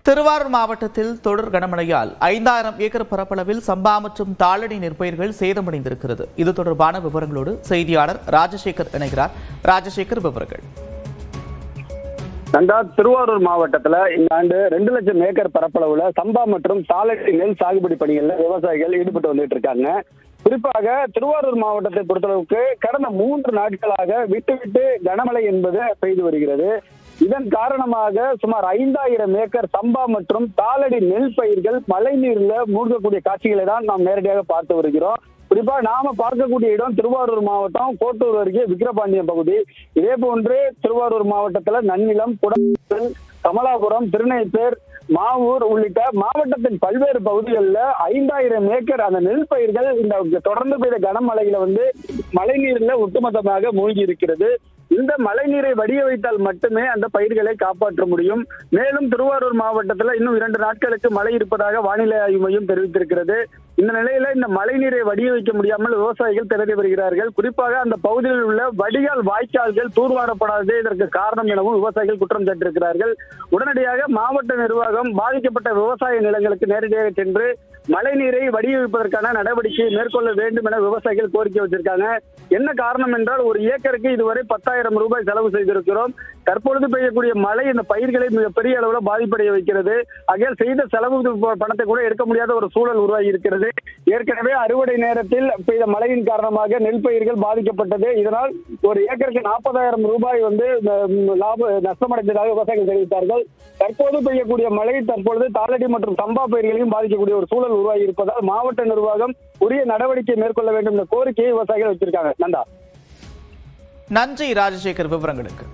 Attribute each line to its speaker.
Speaker 1: திருவாரூர் மாவட்டத்தில் தொடர் கனமழையால் 5000 ஏக்கர் பரப்பளவில் சம்பா மற்றும் தாளடி நெற்பயிர்கள் சேதமடைந்திருக்கிறது. இது தொடர்பான விவரங்களோடு செய்தியாளர் ராஜசேகர் இணைகிறார். ராஜசேகர், விவரங்கள்.
Speaker 2: திருவாரூர் மாவட்டத்துல இந்த ஆண்டு 2 லட்சம் ஏக்கர் பரப்பளவுல சம்பா மற்றும் தாளடி நெல் சாகுபடி பணிகள்ல விவசாயிகள் ஈடுபட்டு வந்துட்டு இருக்காங்க. குறிப்பாக திருவாரூர் மாவட்டத்தை பொறுத்தளவுக்கு கடந்த 3 நாட்களாக விட்டு கனமழை என்பது பெய்து வருகிறது. இதன் காரணமாக சுமார் 5000 ஏக்கர் சம்பா மற்றும் தாளடி நெல் பயிர்கள் மழை நீர்ல மூழ்கக்கூடிய காட்சிகளை தான் நாம் நேரடியாக பார்த்து வருகிறோம். குறிப்பா நாம பார்க்கக்கூடிய இடம் திருவாரூர் மாவட்டம் கோட்டூர் அருகே விக்கிரபாண்டியம் பகுதி. இதே போன்று திருவாரூர் மாவட்டத்துல நன்னிலம், குடல், கமலாபுரம், திருநெய்ப்பேர், மாவூர் உள்ளிட்ட மாவட்டத்தின் பல்வேறு பகுதிகளில் 5000 ஏக்கர் அந்த நெல் பயிர்கள் இந்த தொடர்ந்து பெய்த கனமழையில மழை நீர்ல ஒட்டுமொத்தமாக மூழ்கி இருக்கிறது. இந்த மழை நீரை வடிய வைத்தால் மட்டுமே அந்த பயிர்களை காப்பாற்ற முடியும். மேலும் திருவாரூர் மாவட்டத்தில் இன்னும் 2 நாட்களுக்கு மழை இருப்பதாக வானிலை ஆய்வு மையம் தெரிவித்திருக்கிறது. இந்த நிலையில இந்த மழை நீரை வடிய வைக்க முடியாமல் விவசாயிகள் திணறி வருகிறார்கள். குறிப்பாக அந்த பகுதியில் உள்ள வடிகால் வாய்க்கால்கள் தூர்வாரப்படாததே இதற்கு காரணம் எனவும் விவசாயிகள் குற்றம் சாட்டியிருக்கிறார்கள். உடனடியாக மாவட்ட நிர்வாகம் பாதிக்கப்பட்ட விவசாய நிலங்களுக்கு நேரடியாக சென்று மழை நீரை வடிய வைப்பதற்கான நடவடிக்கையை மேற்கொள்ள வேண்டும் என விவசாயிகள் கோரிக்கை வச்சிருக்காங்க. என்ன காரணம் என்றால், ஒரு ஏக்கருக்கு இதுவரை 10,000 ரூபாய் செலவு செய்திருக்கிறோம். தற்பொழுது பெய்யக்கூடிய மழை இந்த பயிர்களை மிகப்பெரிய அளவில் பாதிப்படைய வைக்கிறது. ஆகையால் செய்த செலவு பணத்தை கூட எடுக்க முடியாத ஒரு சூழல் உருவாகி இருக்கிறது. ஏற்கனவே அறுவடை நேரத்தில் பெய்த மழையின் காரணமாக நெல் பயிர்கள் பாதிக்கப்பட்டது. இதனால் ஒரு ஏக்கருக்கு 40,000 ரூபாய் நஷ்டமடைந்ததாக விவசாயிகள் தெரிவித்தார்கள். தற்போது பெய்யக்கூடிய மழை தற்பொழுது தாளடி மற்றும் சம்பா பயிர்களையும் பாதிக்கக்கூடிய ஒரு சூழல் உருவாகி இருப்பதால் மாவட்ட நிர்வாகம் உரிய நடவடிக்கை மேற்கொள்ள வேண்டும் என்ற கோரிக்கையை விவசாயிகள் வச்சிருக்காங்க.
Speaker 1: நன்றி ராஜசேகர், விவரங்களுக்கு.